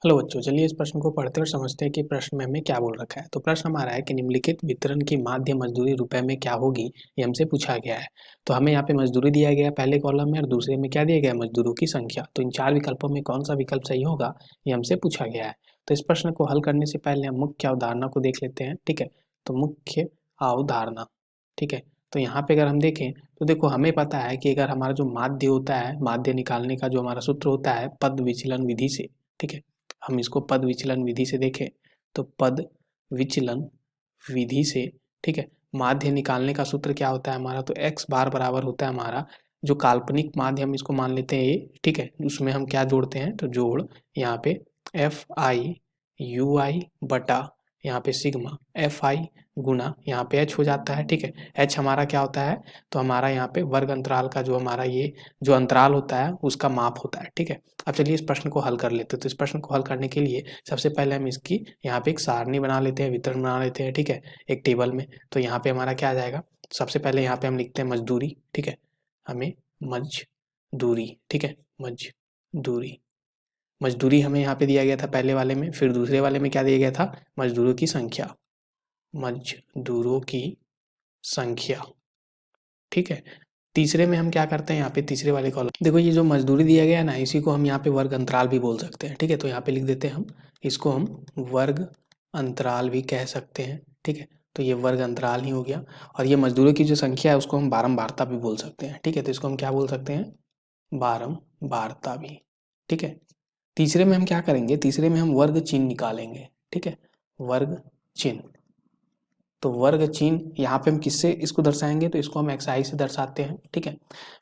Hello बच्चों, चलिए इस प्रश्न को पढ़ते और समझते हैं कि प्रश्न में हमें क्या बोल रखा है। तो प्रश्न हमारा है कि निम्नलिखित वितरण की माध्य मजदूरी रुपए में क्या होगी, ये हमसे पूछा गया है। तो हमें यहाँ पे मजदूरी दिया गया है पहले कॉलम में और दूसरे में क्या दिया गया है, मजदूरों की संख्या। तो इन चार विकल्पों में कौन सा विकल्प सही होगा, ये हमसे पूछा गया है। तो इस प्रश्न को हल करने से पहले हम मुख्य अवधारणा को देख लेते हैं। ठीक है, तो मुख्य अवधारणा, ठीक है। तो यहाँ पे अगर हम देखें तो देखो, हमें पता है कि अगर हमारा जो माध्य होता है, माध्य निकालने का जो हमारा सूत्र होता है पद विचलन विधि से। ठीक है, हम इसको पद विचलन विधि से देखें तो पद विचलन विधि से, ठीक है, माध्य निकालने का सूत्र क्या होता है हमारा, तो x बार बराबर होता है हमारा जो काल्पनिक माध्य हम इसको मान लेते हैं ये। ठीक है, उसमें हम क्या जोड़ते हैं, तो जोड़ यहाँ पे एफ आई यू आई बटा यहाँ पे सिग्मा एफ आई गुना यहाँ पे एच हो जाता है। ठीक है, एच हमारा क्या होता है, तो हमारा यहाँ पे वर्ग अंतराल का जो हमारा ये जो अंतराल होता है उसका माप होता है। ठीक है, अब चलिए इस प्रश्न को हल कर लेते हैं। तो इस प्रश्न को हल करने के लिए सबसे पहले हम इसकी यहाँ पे एक सारणी बना लेते हैं, वितरण बना लेते हैं। ठीक है, एक टेबल में। तो यहाँ पे हमारा क्या आ जाएगा, सबसे पहले यहाँ पे हम लिखते हैं मजदूरी। ठीक है, हमें मजदूरी, ठीक है, मजदूरी, मजदूरी हमें यहाँ पे दिया गया था पहले वाले में। फिर दूसरे वाले में क्या दिया गया था, मजदूरों की संख्या, मजदूरों की संख्या। ठीक है, तीसरे में हम क्या करते हैं, यहाँ पे तीसरे वाले कॉलम देखो, ये जो मजदूरी दिया गया है ना, इसी को हम यहाँ पे वर्ग अंतराल भी बोल सकते हैं। ठीक है, तो यहाँ पे लिख देते हैं हम, इसको हम वर्ग अंतराल भी कह सकते हैं। ठीक है, तो ये वर्ग अंतराल ही हो गया। और ये मजदूरों की जो संख्या है उसको हम बारंबारता भी बोल सकते हैं। ठीक है, तो इसको हम क्या बोल सकते हैं, बारंबारता भी। ठीक है, तीसरे में हम क्या करेंगे, तीसरे में हम वर्ग चिन्ह निकालेंगे। ठीक है, वर्ग चिन्ह, तो वर्ग चिन्ह यहाँ पे हम किससे इसको दर्शाएंगे, तो इसको हम xi से दर्शाते हैं। ठीक है,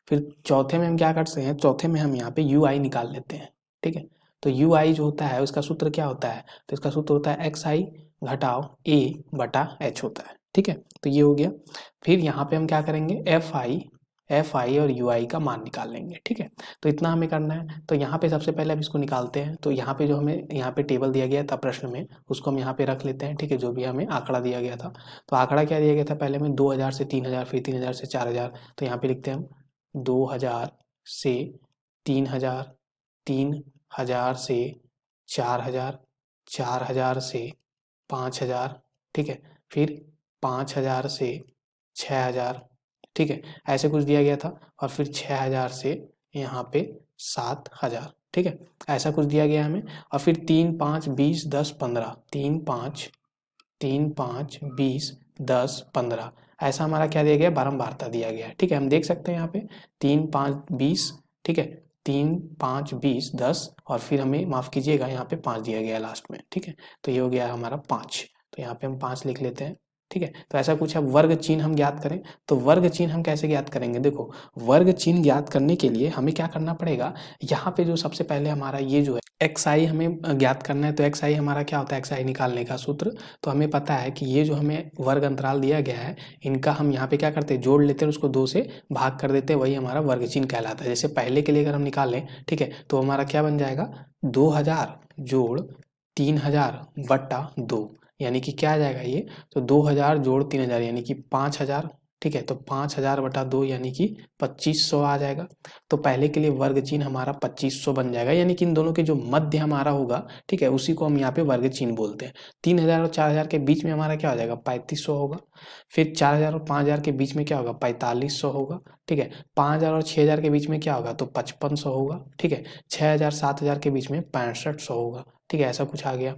फिर चौथे में हम क्या करते हैं, चौथे में हम यहाँ पे ui निकाल लेते हैं। ठीक है, तो ui जो होता है उसका सूत्र क्या होता है, तो इसका सूत्र होता है xi घटाओ a बटा h होता है। ठीक है, तो ये हो गया। फिर यहाँ पे हम क्या करेंगे, fi और ui का मान निकाल लेंगे। ठीक है, तो इतना हमें करना है। तो यहाँ पे सबसे पहले अब इसको निकालते हैं। तो यहाँ पे जो हमें यहाँ पे टेबल दिया गया था प्रश्न में, उसको हम यहाँ पे रख लेते हैं। ठीक है, जो भी हमें आंकड़ा दिया गया था, तो आंकड़ा क्या दिया गया था पहले में, 2000 से 3000, फिर 3000 से 4000। तो यहाँ पे लिखते हैं हम 2000 से 3000, 3000 से 4000, 4000 से 5000। ठीक है, फिर 5000 से 6000। ठीक है, ऐसे कुछ दिया गया था। और फिर 6000 से यहाँ पे 7000। ठीक है, ऐसा कुछ दिया गया हमें। और फिर 3 5 20 10 15, 3 5 3 5 20 10 15, ऐसा हमारा क्या दिया गया, बारंबारता दिया गया है। ठीक है, हम देख सकते हैं यहाँ पे 3 5 20। ठीक है, 3 5 20 10, और फिर हमें माफ कीजिएगा यहाँ पे 5 दिया गया है लास्ट में। ठीक है, तो ये हो गया हमारा 5। तो यहाँ पे हम 5 लिख लेते हैं। ठीक है, तो ऐसा कुछ है। वर्ग चिन्ह हम ज्ञात करें, तो वर्ग चिन्ह हम कैसे ज्ञात करेंगे, देखो वर्ग चिन्ह ज्ञात करने के लिए हमें क्या करना पड़ेगा, यहाँ पे जो सबसे पहले हमारा ये जो है xi हमें ज्ञात करना है। तो xi हमारा क्या होता है, xi निकालने का सूत्र, तो हमें पता है कि ये जो हमें वर्ग अंतराल दिया गया है, इनका हम यहाँ पे क्या करते हैं, जोड़ लेते हैं, उसको 2 से भाग कर देते हैं, वही हमारा वर्ग चिन्ह कहलाता है। जैसे पहले के लिए अगर हम निकालें, ठीक है, तो हमारा क्या बन जाएगा, 2000 जोड़ 3000 बटा 2, यानी कि क्या आ जाएगा ये, तो 2000 जोड़ 3000 यानी कि 5000। ठीक है, तो 5000 बटा 2 यानी कि 2500 आ जाएगा। तो पहले के लिए वर्ग चिन्ह हमारा 2500 बन जाएगा, यानी कि इन दोनों के जो मध्य हमारा होगा, ठीक है, उसी को हम यहाँ पे वर्ग चिन्ह बोलते हैं। 3000 और 4000 के बीच में हमारा क्या हो जाएगा, 3500 होगा। फिर 4000 और 5000 के बीच में क्या होगा, 4500 होगा। ठीक है, 5000 और 6000 के बीच में क्या होगा, तो 5500 होगा। ठीक है, 6000 7000 के बीच में 6500 होगा। ठीक है, ऐसा कुछ आ गया।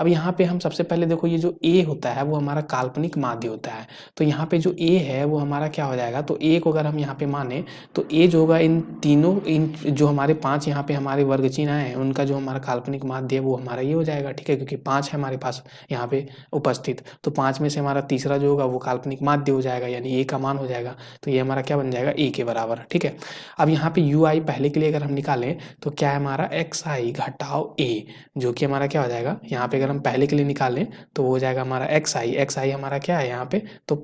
अब यहाँ पे हम सबसे पहले देखो, ये जो a होता है वो हमारा काल्पनिक माध्य होता है। तो यहाँ पे जो a है वो हमारा क्या हो जाएगा, तो a को अगर हम यहाँ पे माने, तो a जो होगा इन तीनों, इन जो हमारे 5 यहाँ पे हमारे वर्ग चिन्ह आए हैं, उनका जो हमारा काल्पनिक माध्य है वो हमारा ये हो जाएगा। ठीक है, क्योंकि 5 है हमारे पास यहाँ पे उपस्थित, तो 5 में से हमारा तीसरा जो होगा वो काल्पनिक माध्य हो जाएगा, यानी a का मान हो जाएगा। तो ये हमारा क्या बन जाएगा, a के बराबर। ठीक है, अब यहाँ पे ui पहले के लिए अगर हम निकालें, तो क्या है हमारा xi घटाओ a, जो कि हमारा क्या हो जाएगा, यहाँ पे अगर हम पहले के लिए निकालें तो वो हो जाएगा हमारा xi हमारा क्या है यहाँ पे, तो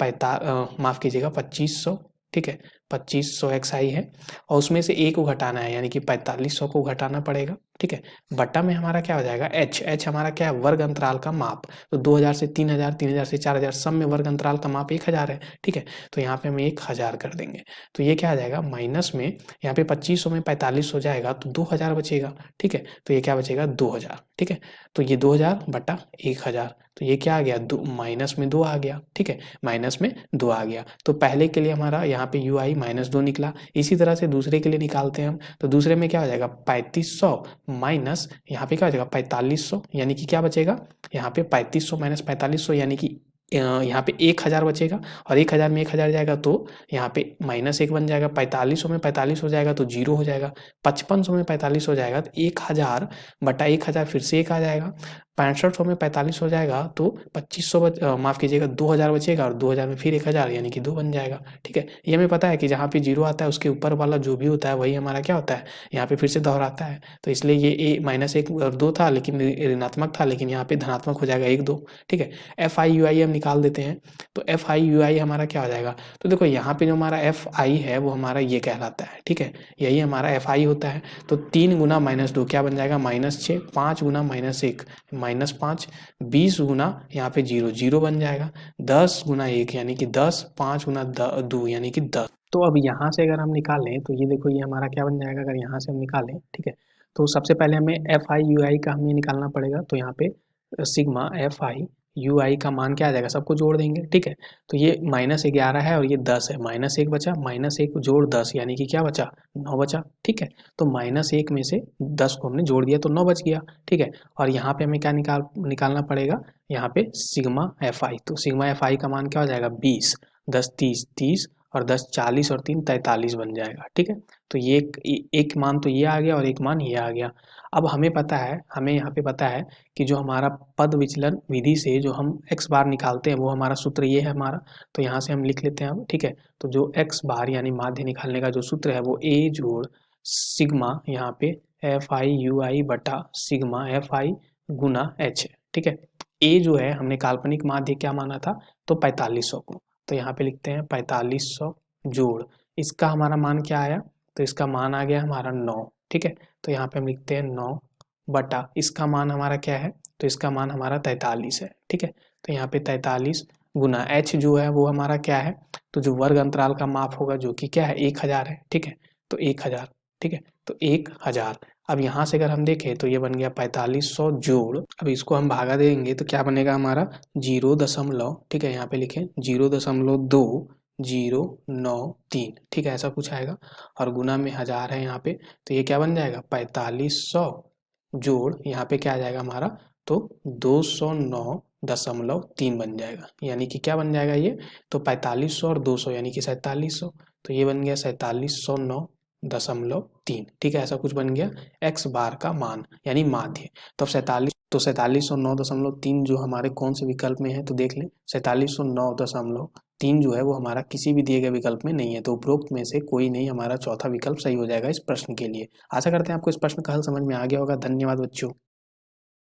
माफ कीजिएगा 2500। ठीक है, 2500 xi है, और उसमें से a को घटाना है, यानी कि 4500 को घटाना पड़ेगा। ठीक है, बटा में हमारा क्या हो जाएगा एच हमारा क्या है वर्ग अंतराल का माप। तो 2000 से 3000, 3000 से 4000, सब में वर्ग अंतराल का माप 1000 है। ठीक है, तो यहाँ पे हम 1000 कर देंगे। तो ये क्या आ जाएगा माइनस में, यहाँ पे 2500 में 45 हो जाएगा तो 2000 बचेगा। ठीक है, तो ये क्या बचेगा 2000। ठीक है, तो ये 2000 बटा 1000, तो ये क्या आ गया माइनस में 2 आ गया। ठीक है, माइनस में 2 आ गया। तो पहले के लिए हमारा यहाँ पे यू आई -2 निकला। इसी तरह से दूसरे के लिए निकालते हैं हम। तो दूसरे में क्या हो जाएगा 3500 माइनस यहाँ पे क्या हो जाएगा 4500, यानी कि क्या बचेगा यहाँ पे 3500 माइनस 4500, यानी कि यहाँ पे 1000 बचेगा। और 1000 में 1000 जाएगा तो यहाँ पे -1 बन जाएगा। 4500 में 45 हो जाएगा तो 0 हो जाएगा। 5500 में 45 हो जाएगा तो 1000 बटा 1000 फिर से 1 आ जाएगा। 6500 में 45 हो जाएगा तो 2500 माफ़ कीजिएगा 2000 बचेगा, और 2000 में फिर 1000 यानी कि 2 बन जाएगा। ठीक है, ये हमें पता है कि जहाँ पे 0 आता है उसके ऊपर वाला जो भी होता है वही हमारा क्या होता है यहाँ पे फिर से दोहराता है। तो इसलिए ये -1 और 2 था, लेकिन ऋणात्मक था, लेकिन यहाँ पे धनात्मक हो जाएगा 1 2। ठीक है, एफ आई यू आई हम निकाल देते हैं। तो एफ आई यू आई हमारा क्या हो जाएगा, तो देखो यहाँ पे जो हमारा एफ आई है वो हमारा ये कहलाता है। ठीक है, यही हमारा एफ आई होता है। तो 3 गुना -2 क्या बन जाएगा -6, 5 गुना -1 -5, 20 गुना यहाँ पे 0 0 बन जाएगा, 10 गुना 1 यानी कि 10, 5 गुना 2 यानी कि 10। तो अब यहाँ से अगर हम निकालें तो ये देखो ये हमारा क्या बन जाएगा, अगर यहाँ से हम निकालें। ठीक है, तो सबसे पहले हमें एफ आई यू आई का हमें निकालना पड़ेगा। तो यहाँ पे सिग्मा एफ आई यू आई का मान क्या आ जाएगा, सबको जोड़ देंगे। ठीक है, तो ये -11 है और ये 10 है, -1 बचा, -1 जोड़ 10 यानी कि क्या बचा 9 बचा। ठीक है, तो -1 में से 10 को हमने जोड़ दिया तो 9 बच गया। ठीक है, और यहाँ पे हमें क्या निकालना पड़ेगा, यहाँ पे सिग्मा एफ आई। तो सिग्मा एफ आई का मान क्या हो जाएगा 20, 10 30 30 और 10 40 और 3 43 बन जाएगा। ठीक है, तो ये एक मान तो ये आ गया और एक मान ये आ गया। अब हमें पता है, हमें यहाँ पे पता है कि जो हमारा पद विचलन विधि से जो हम x बार निकालते हैं वो हमारा सूत्र ये है हमारा। तो यहाँ से हम लिख लेते हैं हम। ठीक है, तो जो x बार यानी माध्य निकालने का जो सूत्र है वो a जोड़ सिग्मा यहाँ पे एफ आई यू आई बटा sigma F I Guna h है। ठीक है, a जो है हमने काल्पनिक माध्य क्या माना था, तो 4500 को। तो यहाँ पे लिखते हैं 4500 जोड़ इसका हमारा मान क्या आया, तो इसका मान आ गया हमारा 9। ठीक है, तो यहाँ पे हम लिखते हैं 9 बटा इसका मान हमारा क्या है, तो इसका मान हमारा 43 है। ठीक है, तो यहाँ पे 43 गुना h जो है वो हमारा क्या है, तो जो वर्ग अंतराल का माप होगा जो कि क्या है 1000 है। ठीक है, तो 1000। ठीक है, तो 1000। अब यहाँ से अगर हम देखें तो ये बन गया 4500 जोड़, अब इसको हम भागा देंगे तो क्या बनेगा हमारा 0. ठीक है, यहाँ पे लिखें 0.2093। ठीक है, ऐसा कुछ आएगा, और गुना में 1000 है यहाँ पे। तो ये क्या बन जाएगा 4500 जोड़ यहाँ पे क्या आ जाएगा हमारा, तो 209.3 बन जाएगा। यानी कि क्या बन जाएगा ये, तो 4500 और 200 यानी कि 4700। तो ये बन गया 4709.3। ठीक है, ऐसा कुछ बन गया x बार का मान यानी माध्य। तो 4709.3 जो हमारे कौन से विकल्प में है, तो देख लें 4709.3 जो है वो हमारा किसी भी दिए गए विकल्प में नहीं है। तो उपरोक्त में से कोई नहीं हमारा चौथा विकल्प सही हो जाएगा इस प्रश्न के लिए। आशा करते हैं आपको इस प्रश्न का हल समझ में आ गया होगा। धन्यवाद बच्चों।